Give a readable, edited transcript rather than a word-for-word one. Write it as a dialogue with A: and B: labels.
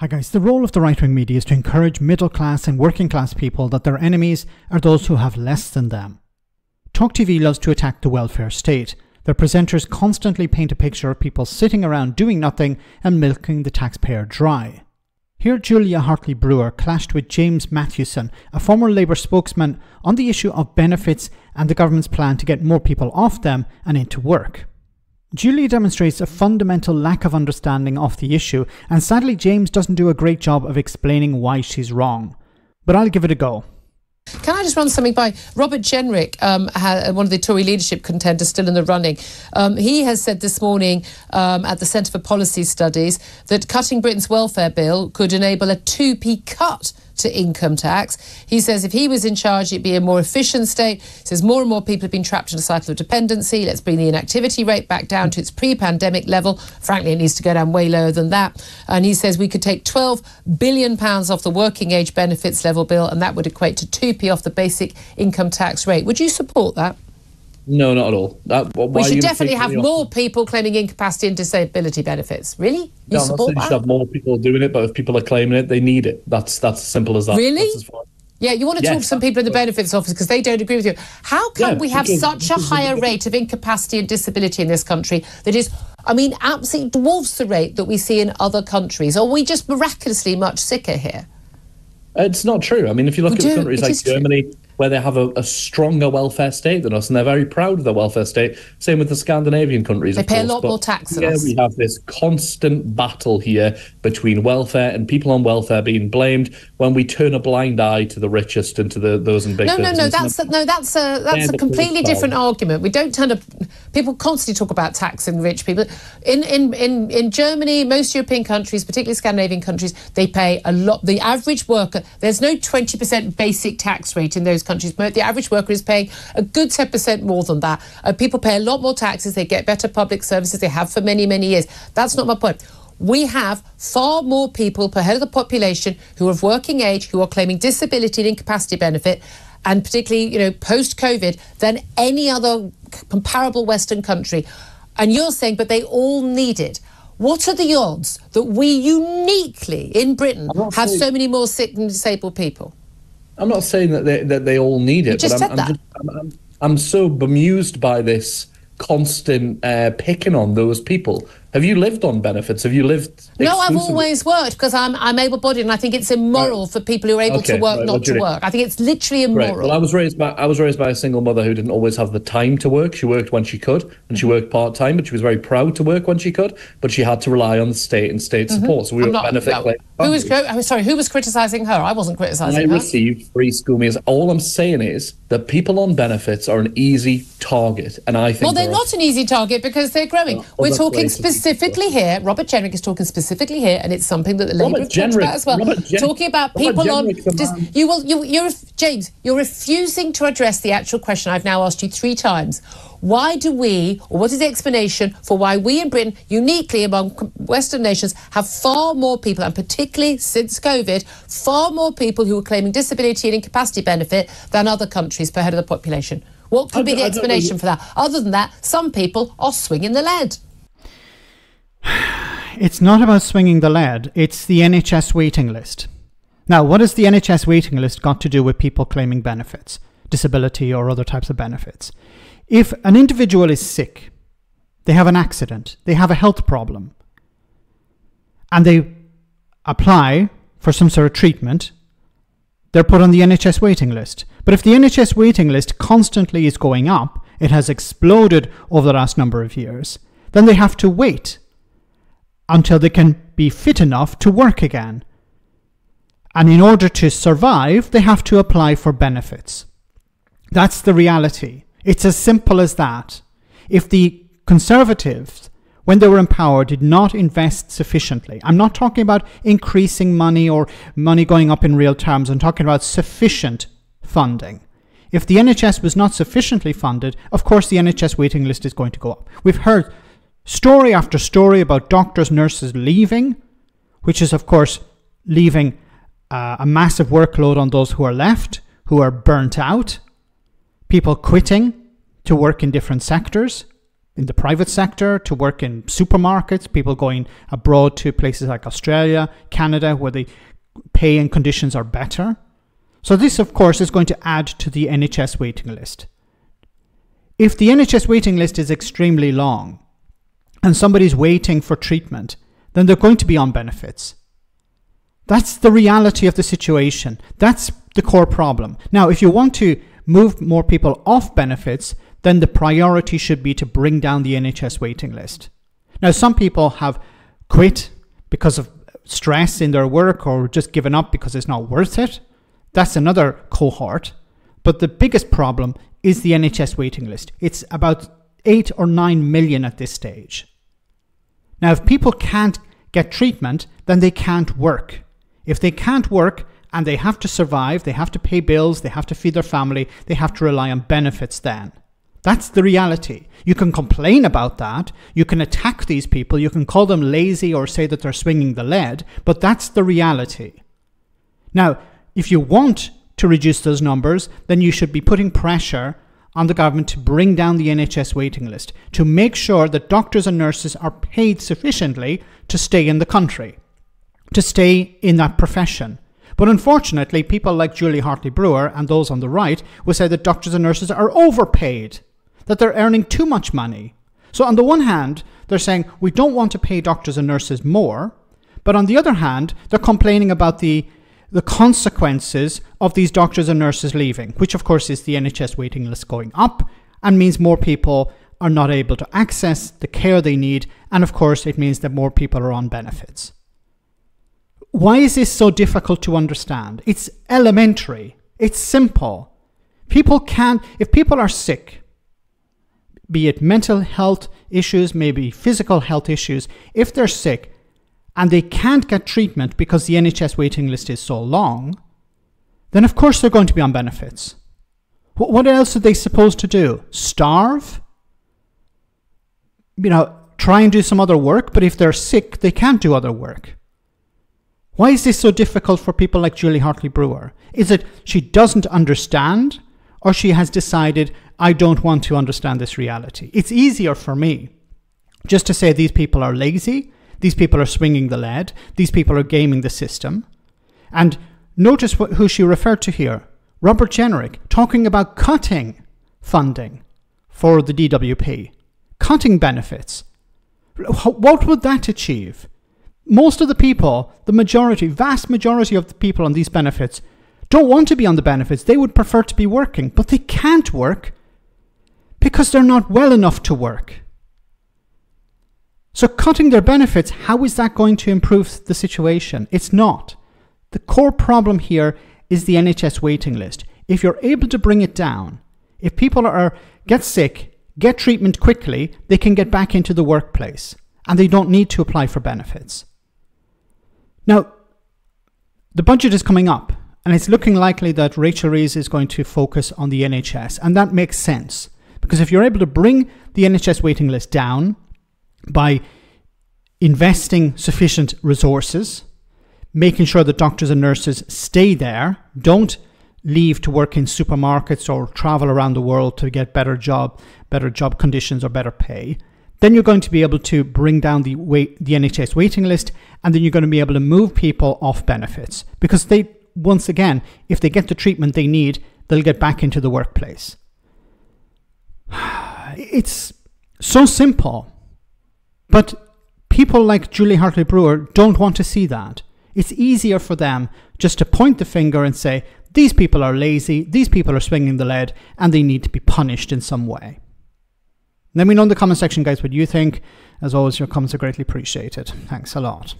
A: Hi guys, the role of the right-wing media is to encourage middle-class and working-class people that their enemies are those who have less than them. Talk TV loves to attack the welfare state. Their presenters constantly paint a picture of people sitting around doing nothing and milking the taxpayer dry. Here Julia Hartley-Brewer clashed with James Matthewson, a former Labour spokesman, on the issue of benefits and the government's plan to get more people off them and into work. Julia demonstrates a fundamental lack of understanding of the issue, and sadly James doesn't do a great job of explaining why she's wrong. But I'll give it a go.
B: Can I just run something by? Robert Jenrick, one of the Tory leadership contenders still in the running, he has said this morning at the Centre for Policy Studies that cutting Britain's welfare bill could enable a 2p cut to income tax. He says if he was in charge, it'd be a more efficient state. He says more and more people have been trapped in a cycle of dependency. Let's bring the inactivity rate back down to its pre-pandemic level. Frankly, it needs to go down way lower than that. And he says we could take £12 billion off the working age benefits level bill, and that would equate to 2p off the basic income tax rate. Would you support that?
C: No, not at all.
B: We should definitely have more people claiming incapacity and disability benefits. Really? You support that?
C: You should have more people doing it, but if people are claiming it, they need it. That's as simple as that.
B: Really? Yeah, you want to talk to some people in the benefits office because they don't agree with you. How come we have such a higher rate of incapacity and disability in this country that is, I mean, absolutely dwarfs the rate that we see in other countries? Or are we just miraculously much sicker here?
C: It's not true. I mean, if you look at countries like Germany, where they have a stronger welfare state than us, and they're very proud of their welfare state. Same with the Scandinavian countries.
B: They pay a lot more tax than us.
C: We have this constant battle here between welfare and people on welfare being blamed when we turn a blind eye to the richest and to those in big business.
B: No, that's a completely different argument. We don't turn people constantly talk about taxing rich people. In Germany, most European countries, particularly Scandinavian countries, they pay a lot. The average worker, there's no 20% basic tax rate in those countries. The average worker is paying a good 10% more than that. People pay a lot more taxes. They get better public services. They have for many, many years. That's not my point. We have far more people per head of the population who are of working age, who are claiming disability and incapacity benefit, and particularly, post-COVID, than any other comparable Western country. And you're saying, but they all need it. What are the odds that we uniquely in Britain have so many more sick and disabled people?
C: I'm not saying that they all need it, but I'm so bemused by this constant picking on those people. Have you lived on benefits? Have you lived?
B: No, I've always worked because I'm able-bodied, and I think it's immoral for people who are able to work not to work. I think it's literally immoral.
C: Right. Well, I was raised by a single mother who didn't always have the time to work. She worked when she could, and she worked part-time, but she was very proud to work when she could. But she had to rely on the state and state support. So we were benefit.
B: Who was criticising her? I wasn't criticising her.
C: I received free school meals. All I'm saying is that people on benefits are an easy target, and I think.
B: Well, they're not an easy target because they're growing. We're talking specifically here. Robert Jenrick is talking specifically here, and it's something that the Labour have talked about as well. Talking about people on. James, you're refusing to address the actual question I've now asked you 3 times. Why do we, or what is the explanation for why we in Britain, uniquely among Western nations, have far more people, and particularly since COVID, far more people who are claiming disability and incapacity benefit than other countries per head of the population? What could be the explanation for that? Other than that, some people are swinging the lead.
A: It's not about swinging the lead, it's the NHS waiting list. Now, what has the NHS waiting list got to do with people claiming benefits, disability or other types of benefits? If an individual is sick, they have an accident, they have a health problem, and they apply for some sort of treatment, they're put on the NHS waiting list. But if the NHS waiting list constantly is going up, it has exploded over the last number of years, then they have to wait until they can be fit enough to work again. And in order to survive, they have to apply for benefits. That's the reality. It's as simple as that. If the Conservatives, when they were in power, did not invest sufficiently, I'm not talking about increasing money or money going up in real terms, I'm talking about sufficient funding. If the NHS was not sufficiently funded, of course the NHS waiting list is going to go up. We've heard story after story about doctors, nurses leaving, which is of course leaving a massive workload on those who are left, who are burnt out, people quitting to work in different sectors. in the private sector, to work in supermarkets, people going abroad to places like Australia, Canada, where the pay and conditions are better. So this, of course, is going to add to the NHS waiting list. If the NHS waiting list is extremely long and somebody's waiting for treatment, then they're going to be on benefits. That's the reality of the situation. That's the core problem. Now, if you want to move more people off benefits, then the priority should be to bring down the NHS waiting list. Now, some people have quit because of stress in their work or just given up because it's not worth it. That's another cohort. But the biggest problem is the NHS waiting list. It's about 8 or 9 million at this stage. Now, if people can't get treatment, then they can't work. If they can't work and they have to survive, they have to pay bills, they have to feed their family, they have to rely on benefits then. That's the reality. You can complain about that, you can attack these people, you can call them lazy or say that they're swinging the lead, but that's the reality. Now, if you want to reduce those numbers, then you should be putting pressure on the government to bring down the NHS waiting list, to make sure that doctors and nurses are paid sufficiently to stay in the country, to stay in that profession. But unfortunately, people like Julia Hartley-Brewer and those on the right will say that doctors and nurses are overpaid, that they're earning too much money. So on the one hand, they're saying we don't want to pay doctors and nurses more, but on the other hand, they're complaining about the consequences of these doctors and nurses leaving, which of course is the NHS waiting list going up and means more people are not able to access the care they need, and of course it means that more people are on benefits. Why is this so difficult to understand? It's elementary. It's simple. If people are sick, be it mental health issues, maybe physical health issues, if they're sick and they can't get treatment because the NHS waiting list is so long, then of course they're going to be on benefits. What else are they supposed to do? Starve? Try and do some other work, but if they're sick, they can't do other work. Why is this so difficult for people like Julia Hartley-Brewer? Is it she doesn't understand, or she has decided, I don't want to understand this reality? It's easier for me just to say these people are lazy, these people are swinging the lead, these people are gaming the system. And notice who she referred to here, Robert Jenrick, talking about cutting funding for the DWP, cutting benefits. What would that achieve? Most of the people, vast majority of the people on these benefits don't want to be on the benefits. They would prefer to be working, but they can't work because they're not well enough to work. So cutting their benefits, how is that going to improve the situation? It's not. The core problem here is the NHS waiting list. If you're able to bring it down, if people get sick, get treatment quickly, they can get back into the workplace and they don't need to apply for benefits. Now, the budget is coming up and it's looking likely that Rachel Reeves is going to focus on the NHS, and that makes sense because if you're able to bring the NHS waiting list down by investing sufficient resources, making sure that doctors and nurses stay there, don't leave to work in supermarkets or travel around the world to get better job conditions or better pay, then you're going to be able to bring down the NHS waiting list, and then you're going to be able to move people off benefits because they, once again, if they get the treatment they need, they'll get back into the workplace. It's so simple, but people like Julia Hartley-Brewer don't want to see that. It's easier for them just to point the finger and say, these people are lazy, these people are swinging the lead, and they need to be punished in some way. Let me know in the comment section, guys, what you think. As always, your comments are greatly appreciated. Thanks a lot.